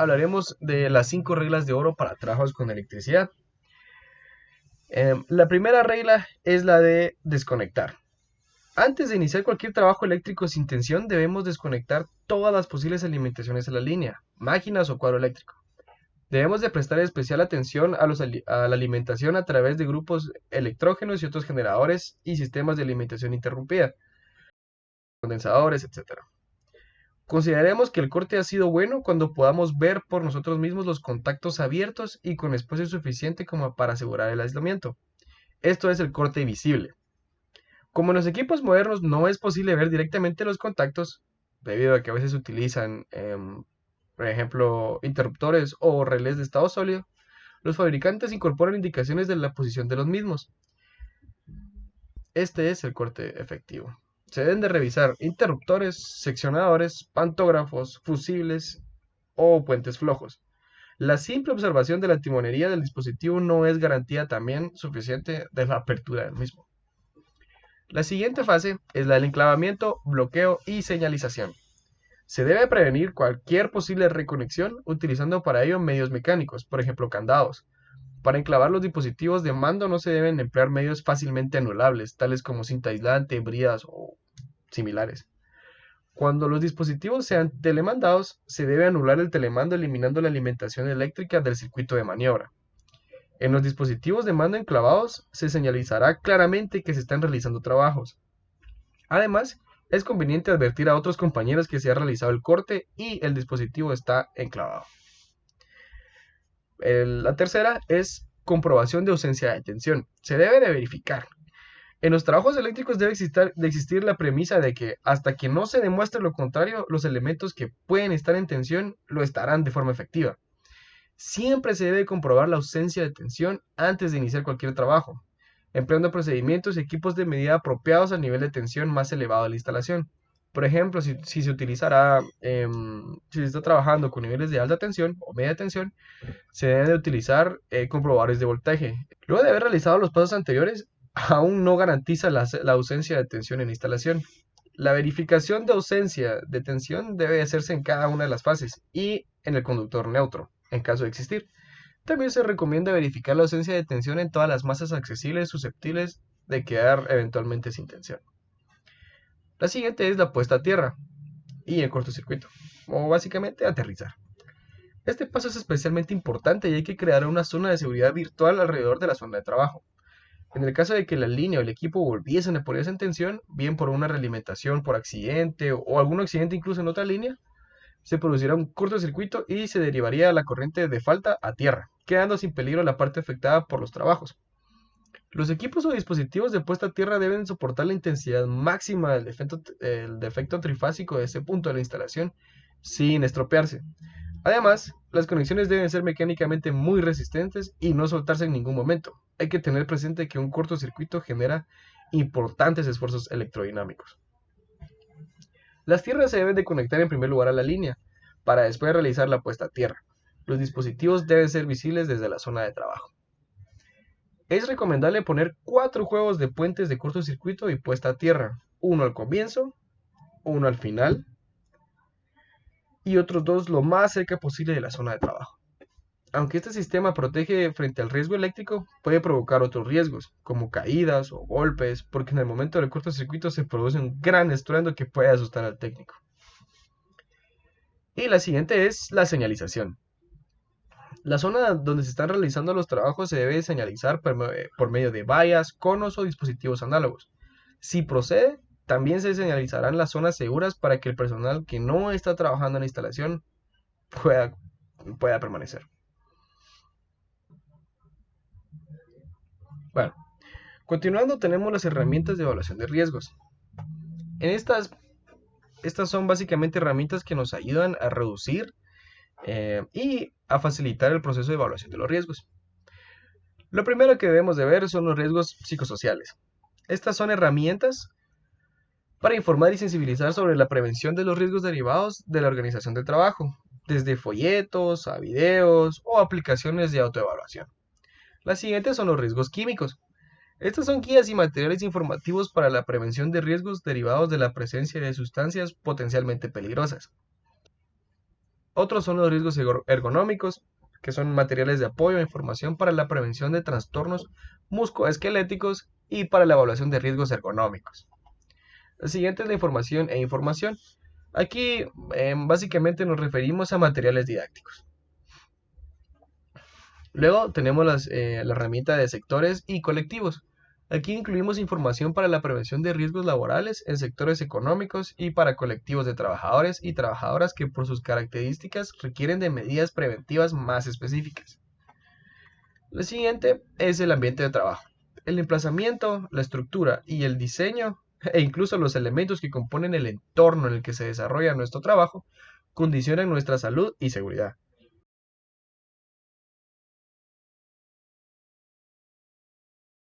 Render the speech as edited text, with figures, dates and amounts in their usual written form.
hablaremos de las 5 reglas de oro para trabajos con electricidad. La primera regla es la de desconectar. Antes de iniciar cualquier trabajo eléctrico sin tensión, debemos desconectar todas las posibles alimentaciones a la línea, máquinas o cuadro eléctrico. Debemos de prestar especial atención a la alimentación a través de grupos electrógenos y otros generadores y sistemas de alimentación interrumpida, condensadores, etc. Consideremos que el corte ha sido bueno cuando podamos ver por nosotros mismos los contactos abiertos y con espacio suficiente como para asegurar el aislamiento. Esto es el corte visible. Como en los equipos modernos no es posible ver directamente los contactos, debido a que a veces se utilizan, por ejemplo, interruptores o relés de estado sólido, los fabricantes incorporan indicaciones de la posición de los mismos. Este es el corte efectivo. Se deben de revisar interruptores, seccionadores, pantógrafos, fusibles o puentes flojos. La simple observación de la timonería del dispositivo no es garantía también suficiente de la apertura del mismo. La siguiente fase es la del enclavamiento, bloqueo y señalización. Se debe prevenir cualquier posible reconexión utilizando para ello medios mecánicos, por ejemplo candados. Para enclavar los dispositivos de mando no se deben emplear medios fácilmente anulables, tales como cinta aislante, bridas o similares. Cuando los dispositivos sean telemandados, se debe anular el telemando eliminando la alimentación eléctrica del circuito de maniobra. En los dispositivos de mando enclavados se señalizará claramente que se están realizando trabajos. Además, es conveniente advertir a otros compañeros que se ha realizado el corte y el dispositivo está enclavado. La tercera es comprobación de ausencia de tensión. Se debe de verificar. En los trabajos eléctricos debe existir la premisa de que hasta que no se demuestre lo contrario, los elementos que pueden estar en tensión lo estarán de forma efectiva. Siempre se debe comprobar la ausencia de tensión antes de iniciar cualquier trabajo, empleando procedimientos y equipos de medida apropiados al nivel de tensión más elevado de la instalación. Por ejemplo, si se está trabajando con niveles de alta tensión o media tensión, se deben de utilizar comprobadores de voltaje. Luego de haber realizado los pasos anteriores, aún no garantiza la ausencia de tensión en la instalación. La verificación de ausencia de tensión debe hacerse en cada una de las fases y en el conductor neutro, en caso de existir. También se recomienda verificar la ausencia de tensión en todas las masas accesibles susceptibles de quedar eventualmente sin tensión. La siguiente es la puesta a tierra y el cortocircuito, o básicamente aterrizar. Este paso es especialmente importante y hay que crear una zona de seguridad virtual alrededor de la zona de trabajo. En el caso de que la línea o el equipo volviesen a ponerse en tensión, bien por una realimentación por accidente o algún accidente incluso en otra línea, se producirá un cortocircuito y se derivaría la corriente de falta a tierra, quedando sin peligro la parte afectada por los trabajos. Los equipos o dispositivos de puesta a tierra deben soportar la intensidad máxima del defecto trifásico de ese punto de la instalación sin estropearse. Además, las conexiones deben ser mecánicamente muy resistentes y no soltarse en ningún momento. Hay que tener presente que un cortocircuito genera importantes esfuerzos electrodinámicos. Las tierras se deben de conectar en primer lugar a la línea, para después realizar la puesta a tierra. Los dispositivos deben ser visibles desde la zona de trabajo. Es recomendable poner 4 juegos de puentes de cortocircuito y puesta a tierra, uno al comienzo, uno al final y otros 2 lo más cerca posible de la zona de trabajo. Aunque este sistema protege frente al riesgo eléctrico, puede provocar otros riesgos, como caídas o golpes, porque en el momento del cortocircuito se produce un gran estruendo que puede asustar al técnico. Y la siguiente es la señalización. La zona donde se están realizando los trabajos se debe señalizar por medio de vallas, conos o dispositivos análogos. Si procede, también se señalizarán las zonas seguras para que el personal que no está trabajando en la instalación pueda permanecer. Bueno, continuando tenemos las herramientas de evaluación de riesgos. Estas son básicamente herramientas que nos ayudan a reducir y a facilitar el proceso de evaluación de los riesgos. Lo primero que debemos de ver son los riesgos psicosociales. Estas son herramientas para informar y sensibilizar sobre la prevención de los riesgos derivados de la organización del trabajo, desde folletos a videos o aplicaciones de autoevaluación. Las siguientes son los riesgos químicos. Estas son guías y materiales informativos para la prevención de riesgos derivados de la presencia de sustancias potencialmente peligrosas. Otros son los riesgos ergonómicos, que son materiales de apoyo e información para la prevención de trastornos musculoesqueléticos y para la evaluación de riesgos ergonómicos. El siguiente es la información e información. Aquí básicamente nos referimos a materiales didácticos. Luego tenemos la herramienta de sectores y colectivos. Aquí incluimos información para la prevención de riesgos laborales en sectores económicos y para colectivos de trabajadores y trabajadoras que por sus características requieren de medidas preventivas más específicas. Lo siguiente es el ambiente de trabajo. El emplazamiento, la estructura y el diseño e incluso los elementos que componen el entorno en el que se desarrolla nuestro trabajo condicionan nuestra salud y seguridad.